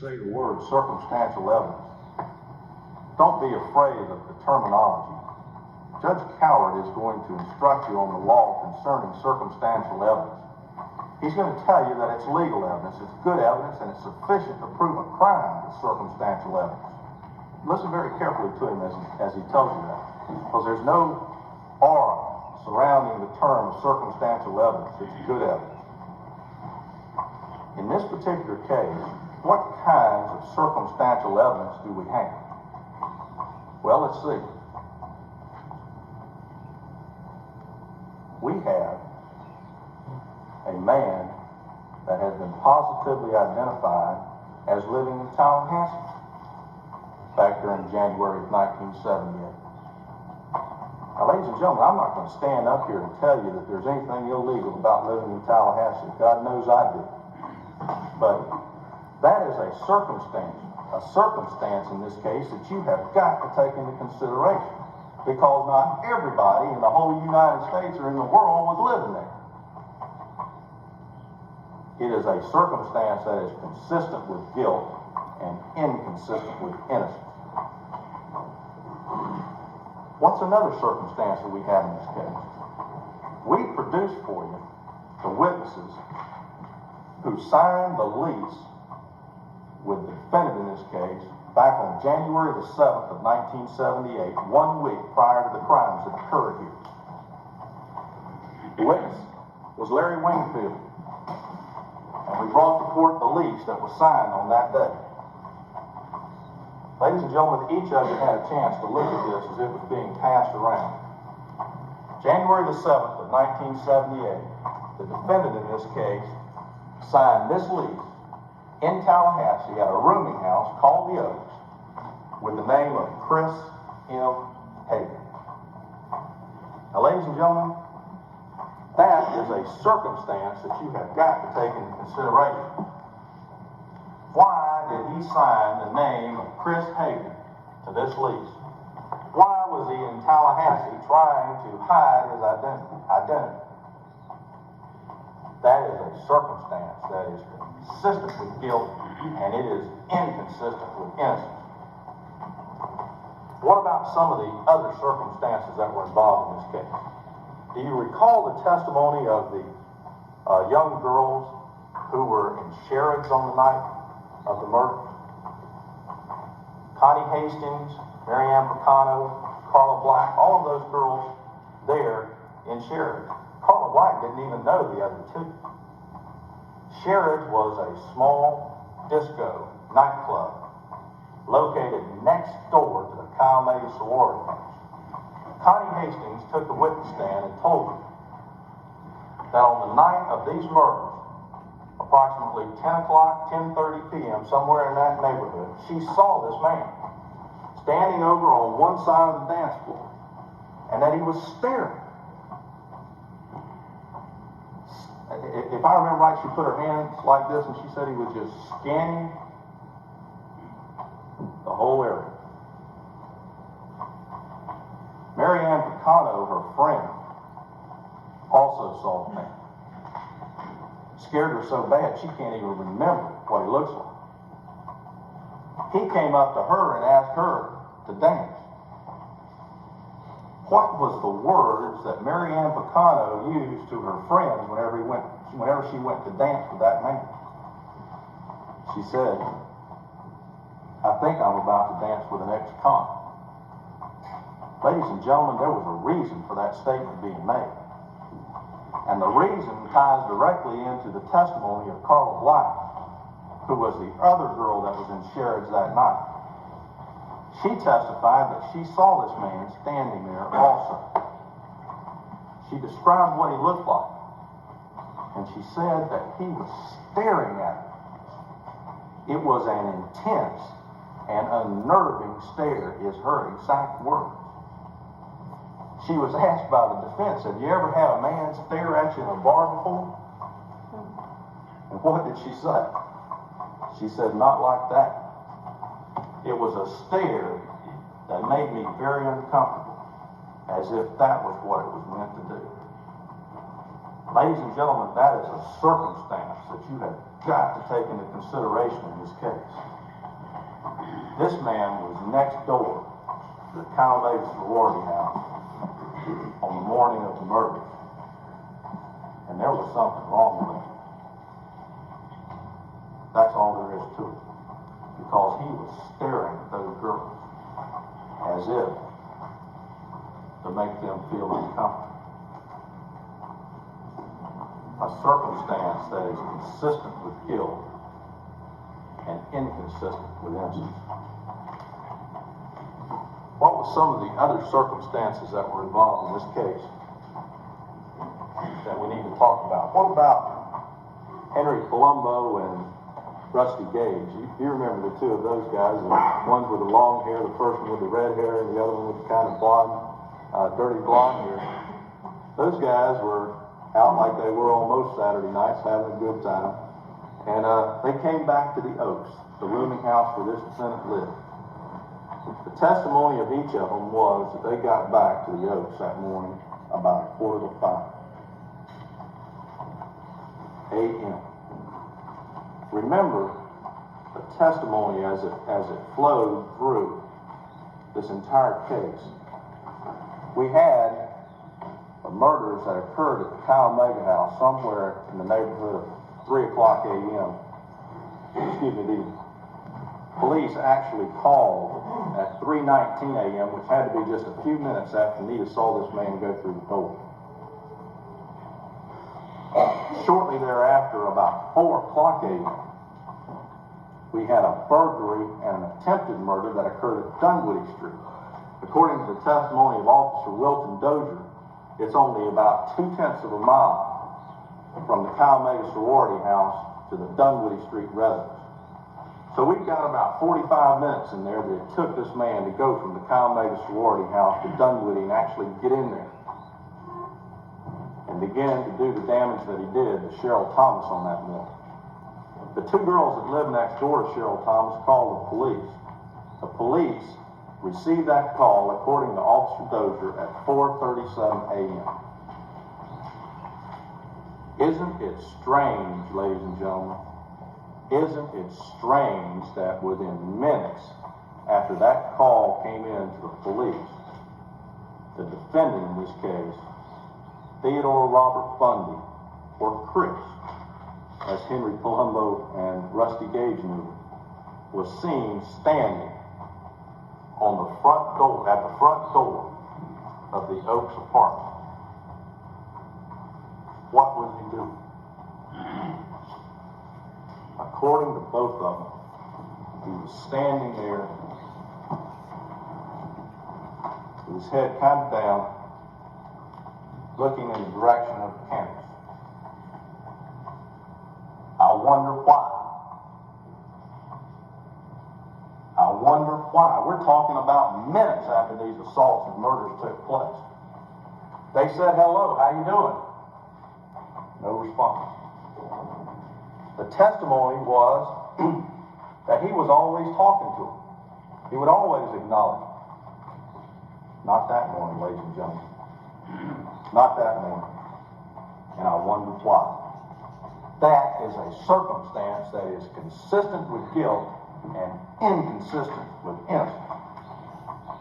Say the word circumstantial evidence. Don't be afraid of the terminology. Judge Coward is going to instruct you on the law concerning circumstantial evidence. He's going to tell you that it's legal evidence, it's good evidence, and it's sufficient to prove a crime with circumstantial evidence. Listen very carefully to him as he tells you that, because there's no aura surrounding the term circumstantial evidence. It's good evidence. In this particular case, what kinds of circumstantial evidence do we have? Well, let's see. We have a man that has been positively identified as living in Tallahassee back during January of 1978. Now, ladies and gentlemen, I'm not going to stand up here and tell you that there's anything illegal about living in Tallahassee. God knows I do. But that is a circumstance in this case that you have got to take into consideration, because not everybody in the whole United States or in the world was living there. It is a circumstance that is consistent with guilt and inconsistent with innocence. What's another circumstance that we have in this case? We produced for you the witnesses who signed the lease with the defendant in this case back on January the 7th of 1978, 1 week prior to the crimes that occurred here. The witness was Larry Wingfield, and we brought to court the lease that was signed on that day. Ladies and gentlemen, each of you had a chance to look at this as it was being passed around. January the 7th of 1978, the defendant in this case signed this lease in Tallahassee at a rooming house called The Oaks with the name of Chris M. Hagan. Now, ladies and gentlemen, that is a circumstance that you have got to take into consideration. Why did he sign the name of Chris Hagan to this lease? Why was he in Tallahassee trying to hide his identity? That is a circumstance that is consistent with guilt, and it is inconsistent with innocence. What about some of the other circumstances that were involved in this case? Do you recall the testimony of the young girls who were in Sherrod's on the night of the murder? Connie Hastings, Mary Ann Picano, Carla Black, all of those girls there in Sherrod's. Carla Black didn't even know the other two. Sherrod's was a small disco nightclub located next door to the Calumet sorority house. Connie Hastings took the witness stand and told you that on the night of these murders, approximately 10 o'clock, 10:30 p.m., somewhere in that neighborhood, she saw this man standing over on one side of the dance floor, and that he was staring. If I remember right, she put her hands like this, and she said he was just scanning the whole area. Mary Ann Picano, her friend, also saw the man. Scared her so bad she can't even remember what he looks like. He came up to her and asked her to dance. What was the words that Mary Ann Picano used to her friends whenever she went to dance with that man? She said, "I think I'm about to dance with an ex-con." Ladies and gentlemen, there was a reason for that statement being made. And the reason ties directly into the testimony of Carla Black, who was the other girl that was in Sherrod's that night. She testified that she saw this man standing there also. She described what he looked like, and she said that he was staring at her. It was an intense and unnerving stare, is her exact words. She was asked by the defense, "Have you ever had a man stare at you in a bar before?" And what did she say? She said, "Not like that. It was a stare that made me very uncomfortable, as if that was what it was meant to do." Ladies and gentlemen, that is a circumstance that you have got to take into consideration in this case. man was next door to the Calvary sorority house on the morning of the murder. And there was something wrong with him. That's all there is to it. Because he was staring at those girls as if to make them feel uncomfortable. A circumstance that is consistent with guilt and inconsistent with innocence. What were some of the other circumstances that were involved in this case that we need to talk about? What about Henry Colombo and Rusty Gage? You remember the two of those guys, the ones with the long hair, the first one with the red hair, and the other one with the kind of blonde, dirty blonde hair. Those guys were out like they were on most Saturday nights, having a good time. And they came back to the Oaks, the rooming house where this defendant lived. The testimony of each of them was that they got back to the Oaks that morning about 4:45 a.m. Remember the testimony as it flowed through this entire case. We had the murders that occurred at the Kyle Mega House somewhere in the neighborhood of 3 o'clock a.m. Excuse me, the police actually called at 3:19 a.m., which had to be just a few minutes after Nita saw this man go through the door. Shortly thereafter, about 4 o'clock a.m., we had a burglary and an attempted murder that occurred at Dunwoody Street. According to the testimony of Officer Wilton Dozier, it's only about 2/10 of a mile from the Kyle Mega sorority house to the Dunwoody Street residence. So we've got about 45 minutes in there that it took this man to go from the Kyle Mega sorority house to Dunwoody and actually get in there and begin to do the damage that he did to Cheryl Thomas on that morning. The two girls that lived next door to Cheryl Thomas called the police. The police received that call, according to Officer Dozier, at 4:37 a.m. Isn't it strange, ladies and gentlemen? Isn't it strange that within minutes after that call came in to the police, the defendant in this case, Theodore Robert Bundy, or Chris, as Henry Colombo and Rusty Gage knew, was seen standing on the front door, at the front door of the Oaks apartment. What was he doing? According to both of them, he was standing there with his head kind of down, looking in the direction of the campus. I wonder why. I wonder why. We're talking about minutes after these assaults and murders took place. They said, "Hello, how you doing?" No response. The testimony was that he was always talking to him. He would always acknowledge him. Not that morning, ladies and gentlemen. Not that morning. And I wonder why. That is a circumstance that is consistent with guilt and inconsistent with innocence.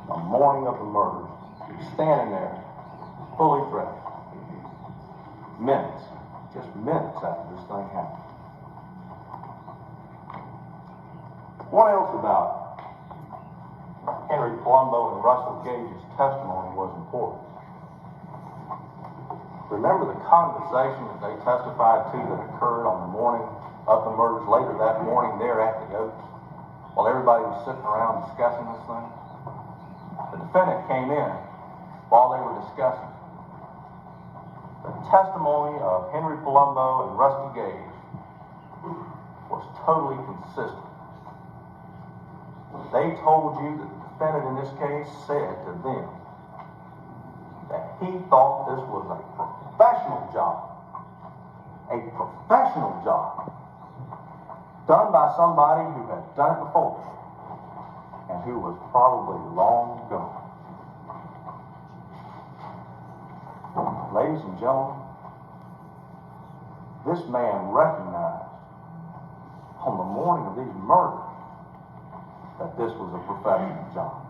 The morning of the murder, he's standing there, fully dressed. Minutes, just minutes after this thing happened. What else about Henry Colombo and Russell Gage's testimony was important? Remember the conversation that they testified to that occurred on the morning of the murders, later that morning there at the Oaks, while everybody was sitting around discussing this thing? The defendant came in while they were discussing. The testimony of Henry Colombo and Rusty Gage was totally consistent. They told you that the defendant in this case said to them that he thought this was a professional job. A professional job done by somebody who had done it before and who was probably long gone. Ladies and gentlemen, this man recognized on the morning of these murders that this was a professional job,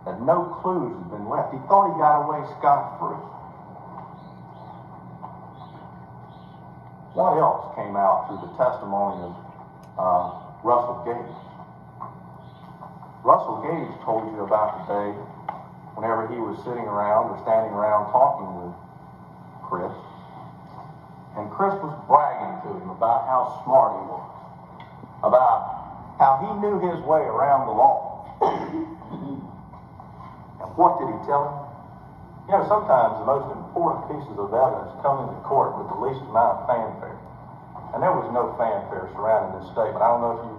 that no clues had been left. He thought he got away scot-free. What else came out through the testimony of Russell Gage? Russell Gage told you about the day whenever he was sitting around or standing around talking with Chris, and Chris was bragging to him about how smart he was, about how he knew his way around the law. And what did he tell him? You know, sometimes the most important pieces of evidence come into court with the least amount of fanfare. And there was no fanfare surrounding this statement. I don't know if you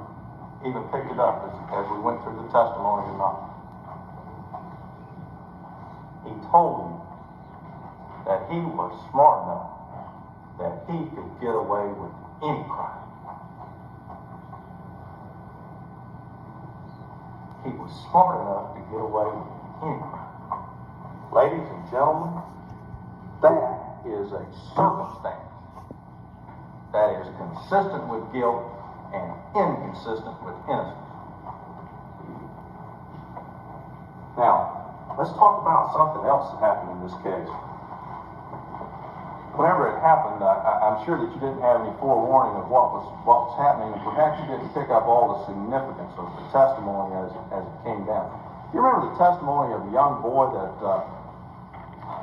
even picked it up as we went through the testimony or not. He told him that he was smart enough that he could get away with any crime. He was smart enough to get away with any crime. Ladies and gentlemen, that is a circumstance that is consistent with guilt and inconsistent with innocence. Now, let's talk about something else that happened in this case. Whenever it happened, I'm sure that you didn't have any forewarning of what was happening, and perhaps you didn't pick up all the significance of the testimony as it came down. You remember the testimony of a young boy that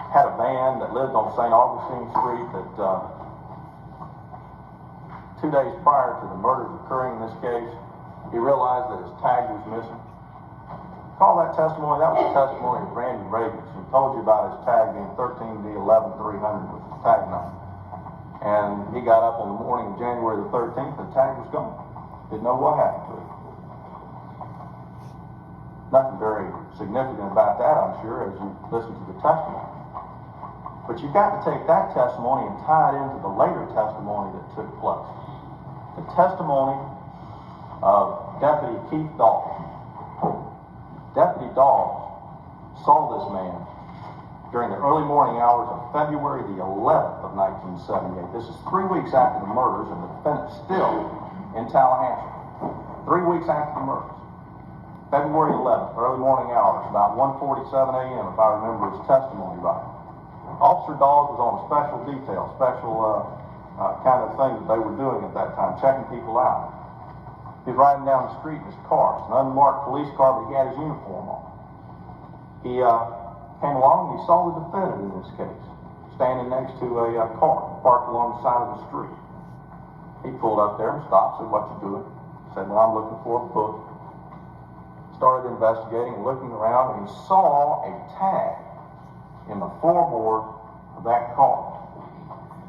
had a van that lived on St. Augustine Street that 2 days prior to the murders occurring in this case, he realized that his tag was missing? Call that testimony. That was the testimony of Randy Reagan. He told you about his tag being 13D11300 with his tag number. And he got up on the morning of January the 13th, and the tag was gone. Didn't know what happened to it. Nothing very significant about that, I'm sure, as you listen to the testimony. But you've got to take that testimony and tie it into the later testimony that took place. The testimony of Deputy Keith Dawes. Deputy Dawes saw this man during the early morning hours of February the 11th of 1978. This is 3 weeks after the murders, and the defendant's still in Tallahassee. 3 weeks after the murders. February 11th, early morning hours, about 1:47 a.m., if I remember his testimony right. Officer Dawes was on a special detail, kind of thing that they were doing at that time, checking people out. He was riding down the street in his car. It's an unmarked police car, but he had his uniform on. He came along and he saw the defendant in this case, standing next to a car parked along the side of the street. He pulled up there and stopped, said, "What you doing?" Said, "Well, I'm looking for a book." Started investigating and looking around, and he saw a tag in the floorboard of that car.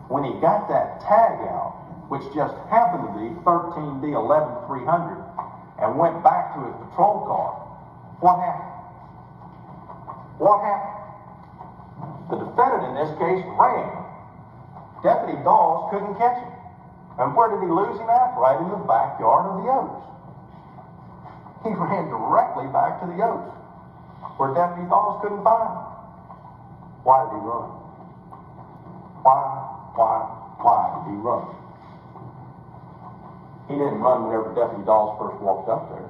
When he got that tag out, which just happened to be 13D11300, and went back to his patrol car, what happened? What happened? The defendant in this case ran. Deputy Dawes couldn't catch him. And where did he lose him at? Right in the backyard of the Oaks. He ran directly back to the Oaks, where Deputy Dawes couldn't find him. Why did he run? Why did he run? He didn't run whenever Deputy Dawes first walked up there.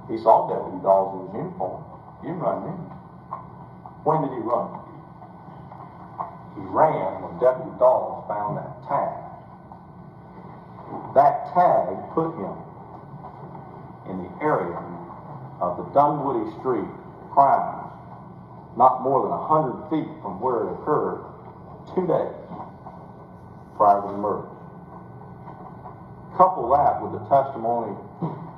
He saw Deputy Dawes in his uniform. He didn't run then. When did he run? He ran when Deputy Dawes found that tag. That tag put him in the area of the Dunwoody Street crime, not more than 100 feet from where it occurred 2 days prior to the murder. Couple that with the testimony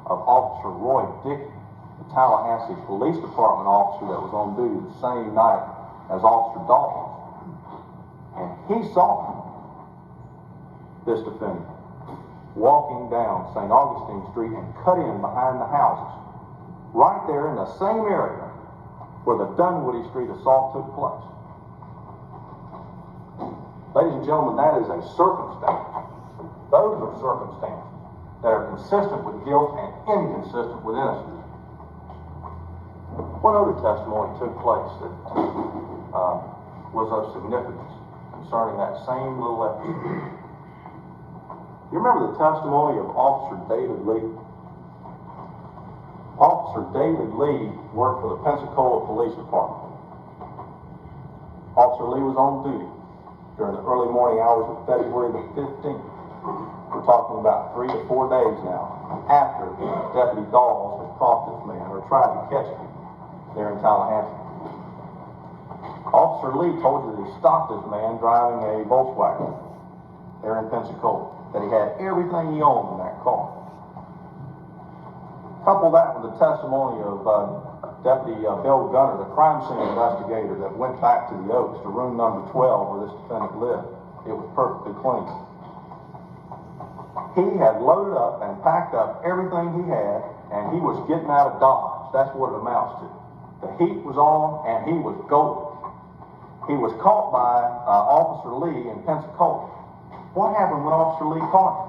of Officer Roy Dickey, the Tallahassee Police Department officer that was on duty the same night as Officer Dawes. And he saw this defendant walking down St. Augustine Street and cut in behind the houses, right there in the same area where the Dunwoody Street assault took place. Ladies and gentlemen, that is a circumstance. Those are circumstances that are consistent with guilt and inconsistent with innocence. One other testimony took place that was of significance concerning that same little episode. You remember the testimony of Officer David Lee? Officer David Lee worked for the Pensacola Police Department. Officer Lee was on duty during the early morning hours of February the 15th. We're talking about 3 to 4 days now after Deputy Dawes had caught this man or tried to catch him there in Tallahassee. Officer Lee told you that he stopped this man driving a Volkswagen there in Pensacola, that he had everything he owned in that car. Couple that with the testimony of Deputy Bill Gunner, the crime scene investigator that went back to the Oaks, to room number 12 where this defendant lived. It was perfectly clean. He had loaded up and packed up everything he had, and he was getting out of Dodge. That's what it amounts to. The heat was on, and he was going. He was caught by Officer Lee in Pensacola. What happened when Officer Lee caught him?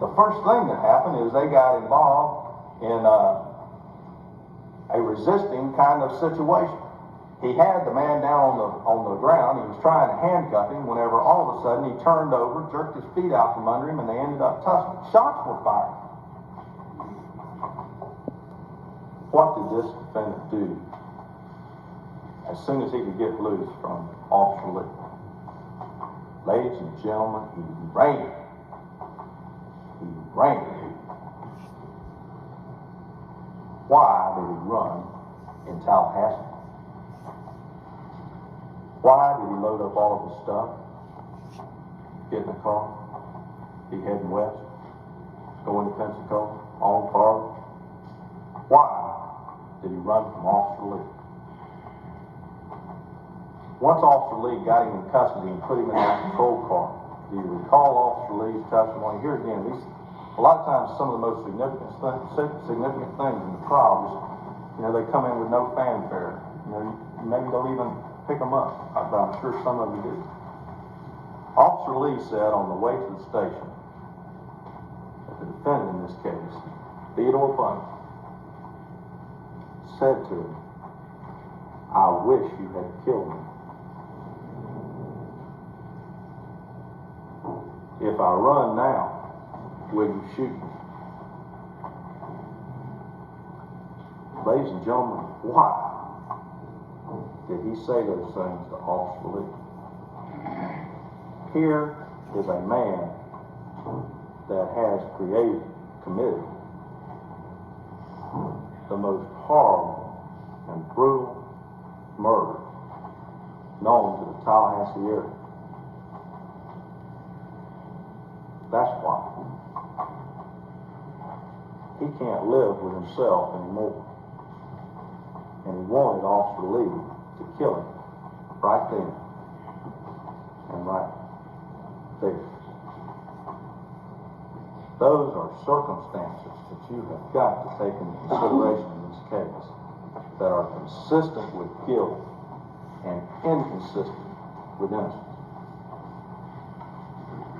The first thing that happened is they got involved in a resisting kind of situation. He had the man down on the ground. He was trying to handcuff him whenever all of a sudden he turned over, jerked his feet out from under him, and they ended up tussling. Shots were fired. What did this defendant do as soon as he could get loose from Officer Lee? Ladies and gentlemen, he ran. He ran. Why did he run in Tallahassee? Why did he load up all of his stuff, get in the car, be heading west, going to Pensacola, on Carter? Why did he run from Officer Lee? Once Officer Lee got him in custody and put him in that patrol car, do you recall Officer Lee's testimony? Here again, a lot of times some of the most significant things in the trial, they come in with no fanfare. Maybe they'll even pick them up, but I'm sure some of them do. Officer Lee said on the way to the station that the defendant in this case, Theodore Bundy, said to him, "I wish you had killed me. If I run now, will you shoot me?" Ladies and gentlemen, why did he say those things to Officer Lee? Here is a man that has committed the most horrible and brutal murder known to the Tallahassee area. That's why he can't live with himself anymore. And he wanted Officer Lee to kill him right then and right there. Those are circumstances that you have got to take into consideration in this case that are consistent with guilt and inconsistent with innocence.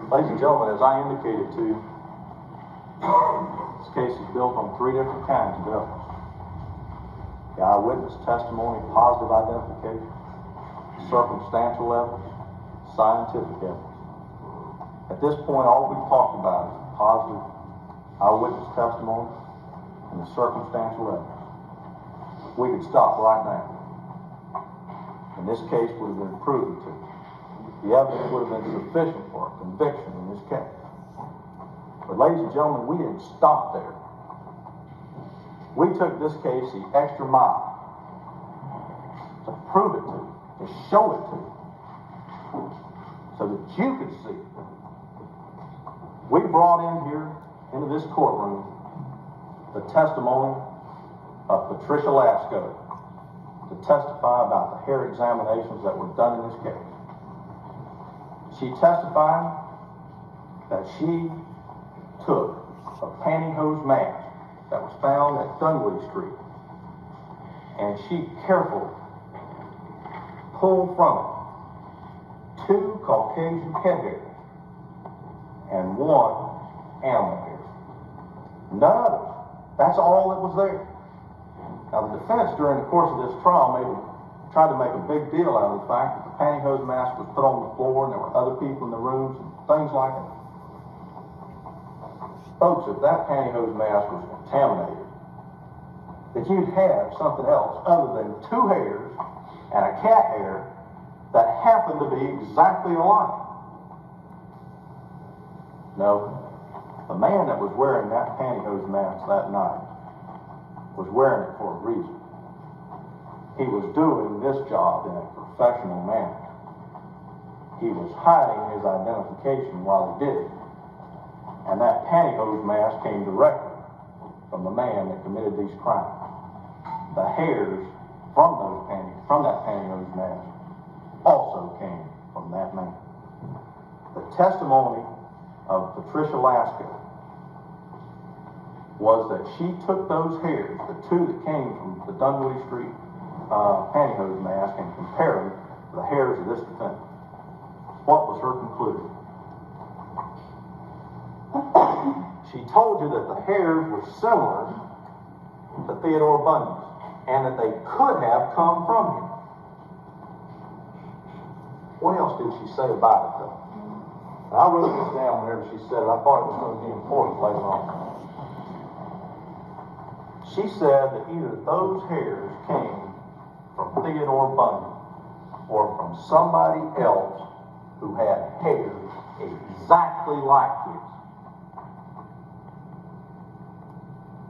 Ladies and gentlemen, as I indicated to you, this case is built on 3 different kinds of evidence. The eyewitness testimony, positive identification, circumstantial evidence, scientific evidence. At this point, all we've talked about is the positive eyewitness testimony and the circumstantial evidence. We could stop right now, and this case would have been proven to. The evidence would have been sufficient for a conviction in this case. But ladies and gentlemen, we didn't stop there. We took this case the extra mile to prove it to you, to show it to you, so that you could see it. We brought in here, into this courtroom, the testimony of Patricia Lasco to testify about the hair examinations that were done in this case. She testified that she took a pantyhose mask that was found at Dunwoody Street, and she carefully pulled from it 2 Caucasian head hairs and 1 animal hair. None others. That's all that was there. Now, the defense during the course of this trial tried to make a big deal out of the fact that the pantyhose mask was put on the floor and there were other people in the rooms and things like that. Folks, if that pantyhose mask was contaminated that you'd have something else other than two hairs and a cat hair that happened to be exactly alike. No, the man that was wearing that pantyhose mask that night was wearing it for a reason. He was doing this job in a professional manner. He was hiding his identification while he did it. And that pantyhose mask came directly from the man that committed these crimes. The hairs from that pantyhose mask also came from that man. The testimony of Patricia Lasker was that she took those hairs, the two that came from the Dunwoody Street pantyhose mask, and compared them to the hairs of this defendant. What was her conclusion? She told you that the hairs were similar to Theodore Bundy's and that they could have come from him. What else did she say about it, though? And I wrote this down whenever she said it. I thought it was going to be important later on. She said that either those hairs came from Theodore Bundy or from somebody else who had hair exactly like his.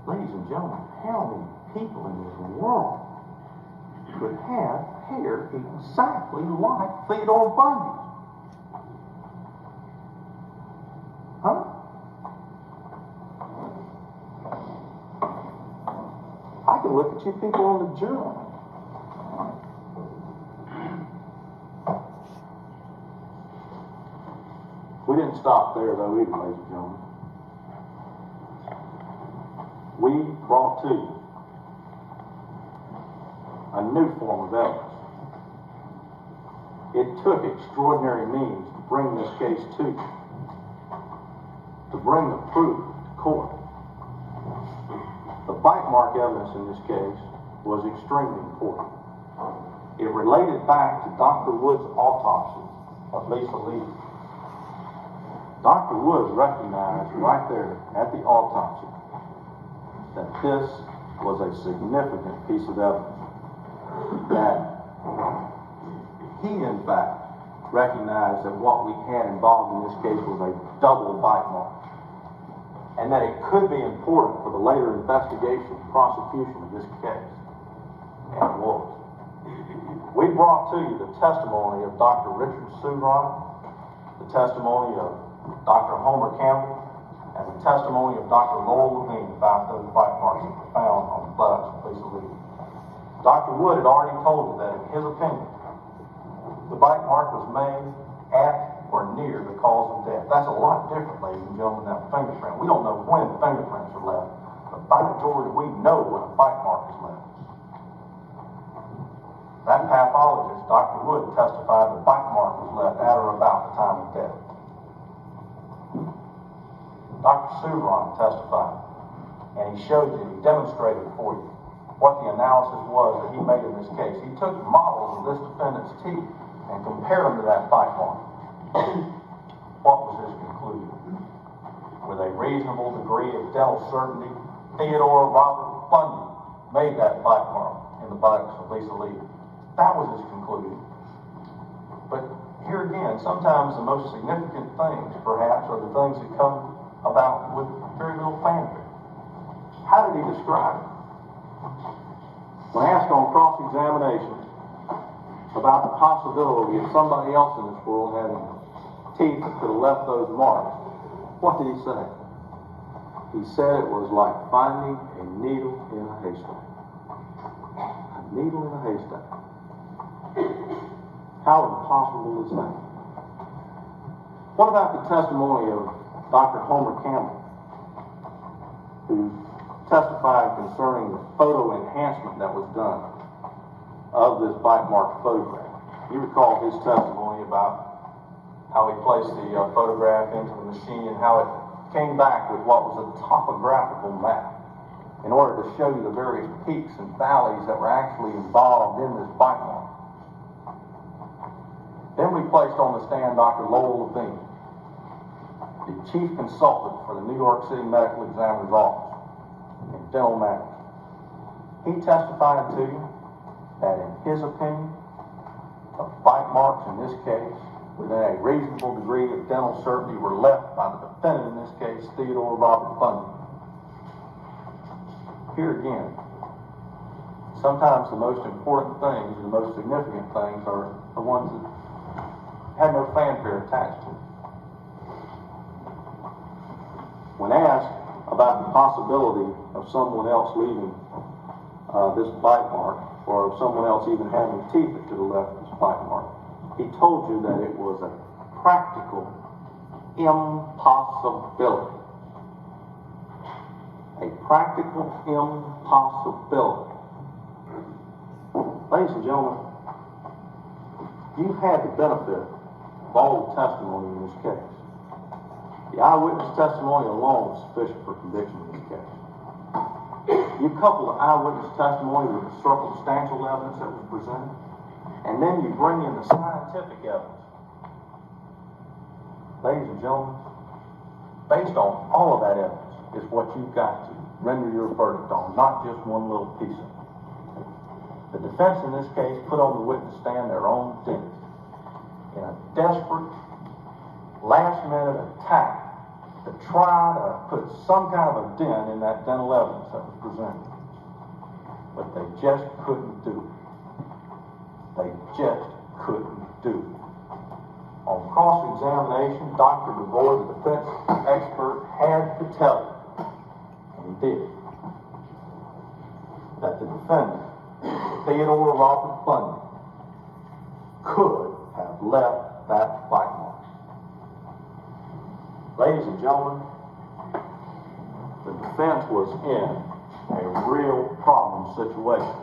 Ladies and gentlemen, how many people in this world could have hair exactly like Theodore Bundy? Huh? I can look at you people on the jury. We didn't stop there, though, either, ladies and gentlemen. We brought to you a new form of evidence. It took extraordinary means to bring this case to you, to bring the proof to court. The bite mark evidence in this case was extremely important. It related back to Dr. Wood's autopsy of Lisa Lee. Dr. Wood recognized right there at the autopsy that this was a significant piece of evidence, that he, in fact, recognized that what we had involved in this case was a double bite mark, and that it could be important for the later investigation and prosecution of this case. And it was. We brought to you the testimony of Dr. Richard Sudron, the testimony of Dr. Homer Campbell, and the testimony of Dr. Lowell Levine about those bite marks that were found on the buttocks of Lisa Lee. Dr. Wood had already told you that, in his opinion, the bite mark was made at or near the cause of death. That's a lot different, ladies and gentlemen, than a fingerprint. We don't know when fingerprints are left, but by majority, we know when a bite mark is left. That pathologist, Dr. Wood, testified the bite mark was left at or about the time of death. Dr. Sudron testified, and he showed you, he demonstrated for you what the analysis was that he made in this case. He took models of this defendant's teeth and compared them to that bite mark. What was his conclusion? With a reasonable degree of dental certainty, Theodore Robert Bundy made that bite mark in the buttocks of Lisa Lee. That was his conclusion. But here again, sometimes the most significant things, perhaps, are the things that come about with very little fanfare. How did he describe it? When asked on cross-examination about the possibility of somebody else in this world having teeth that could have left those marks, what did he say? He said it was like finding a needle in a haystack. A needle in a haystack. How impossible is that? What about the testimony of Dr. Homer Campbell, who testified concerning the photo enhancement that was done of this bite mark photograph? You recall his testimony about how he placed the photograph into the machine and how it came back with what was a topographical map in order to show you the various peaks and valleys that were actually involved in this bite mark. Then we placed on the stand Dr. Lowell Levine, the chief consultant for the New York City Medical Examiner's Office in dental matters. He testified to you that in his opinion, the bite marks in this case, within a reasonable degree of dental certainty, were left by the defendant in this case, Theodore Robert Bundy. Here again, sometimes the most important things and the most significant things are the ones that had no fanfare attached to it. When asked about the possibility of someone else leaving this bite mark, or of someone else even having teeth that could have left this bite mark, he told you that it was a practical impossibility. A practical impossibility. Ladies and gentlemen, you've had the benefit of all the testimony in this case. The eyewitness testimony alone is sufficient for conviction in this case. You couple the eyewitness testimony with the circumstantial evidence that was presented, and then you bring in the scientific evidence. Ladies and gentlemen, based on all of that evidence is what you've got to render your verdict on, not just one little piece of it. The defense in this case put on the witness stand their own dentist in a desperate, last-minute attack to try to put some kind of a dent in that dental evidence that was presented. But they just couldn't do it. They just couldn't do it. On cross-examination, Dr. DeVore, the defense expert, had to tell you, and he did, that the defendant, Theodore Robert Bundy, could have left that bite mark. Ladies and gentlemen, the defense was in a real problem situation.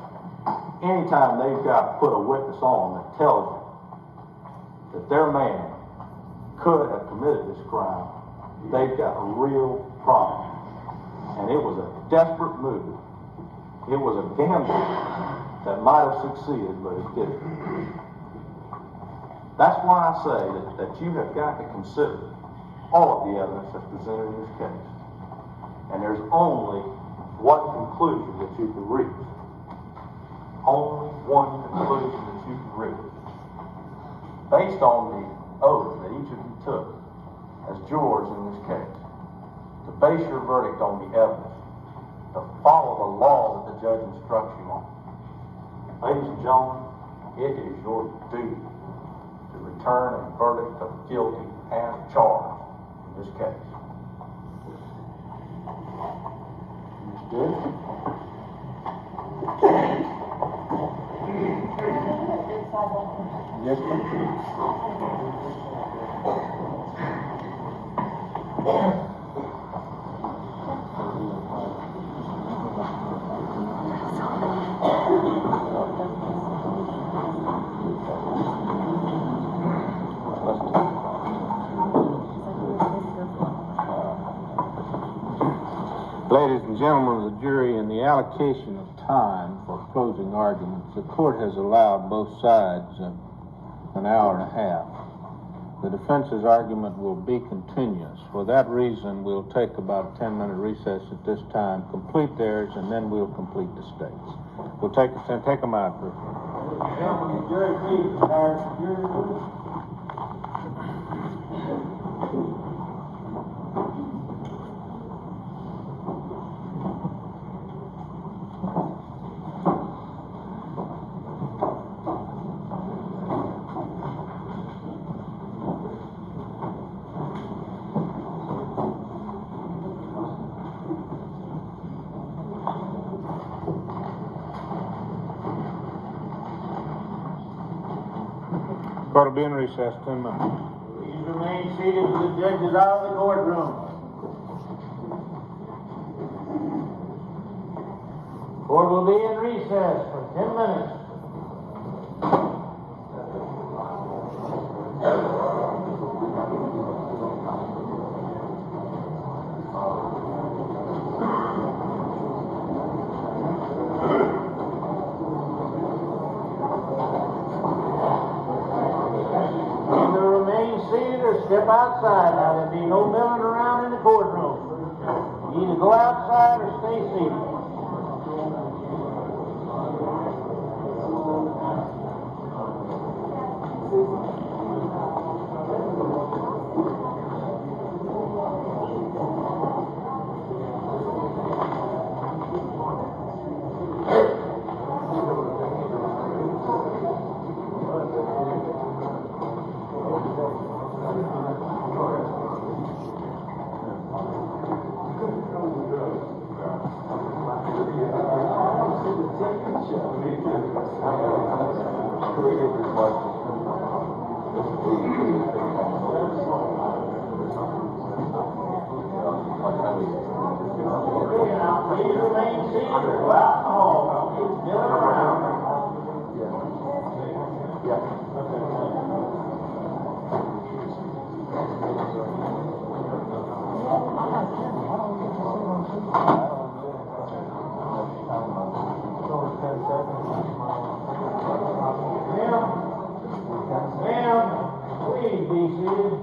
Anytime they've got to put a witness on that tells you that their man could have committed this crime, they've got a real problem. And it was a desperate move. It was a gamble that might have succeeded, but it didn't. That's why I say that you have got to consider all of the evidence that's presented in this case. And there's only one conclusion that you can reach. Only one conclusion that you can reach. Based on the oath that each of you took as jurors in this case, to base your verdict on the evidence, to follow the law that the judge instructs you on. Ladies and gentlemen, it is your duty to return a verdict of guilty as charged in this case. Good? Yes, Ladies and gentlemen of the jury, in the allocation of time for closing arguments, the court has allowed both sides an hour and a half. The defense's argument will be continuous. For that reason, we'll take about a 10-minute recess at this time, complete theirs, and then we'll complete the state's. We'll take them out, please. Gentlemen, the jury, please retire to the jury room. Court will be in recess 10 minutes. Please remain seated till the judge is out of the courtroom. Court will be in recess for 10 minutes. Step outside. Now, there'll be no milling around in the courtroom. You either go outside or stay seated. Please remain seated throughout the hall. It's still around. Ma'am, please be seated.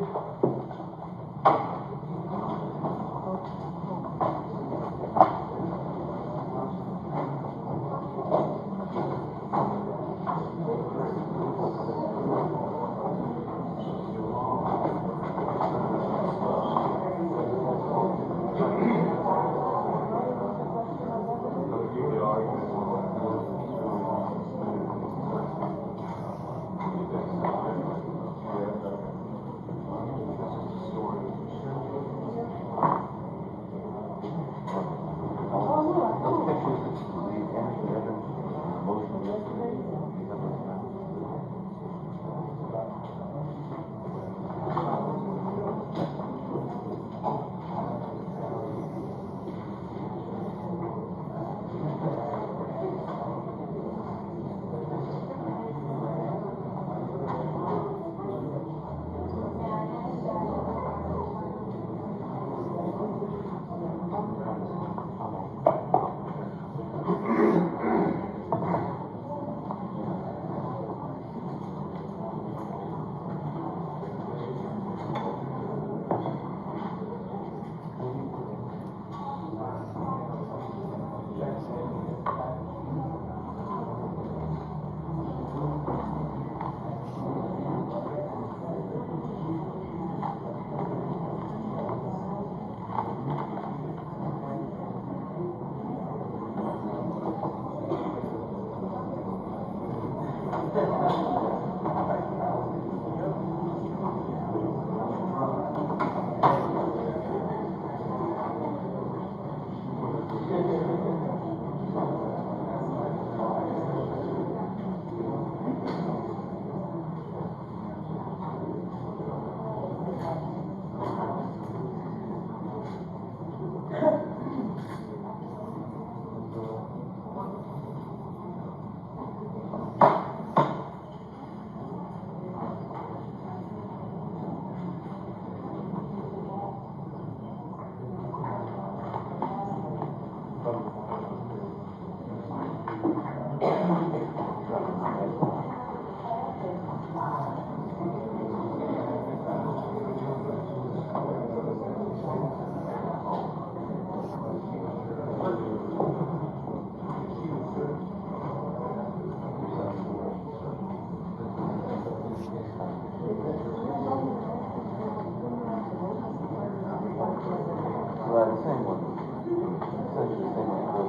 The same one. Essentially the same one.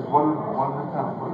one at a time.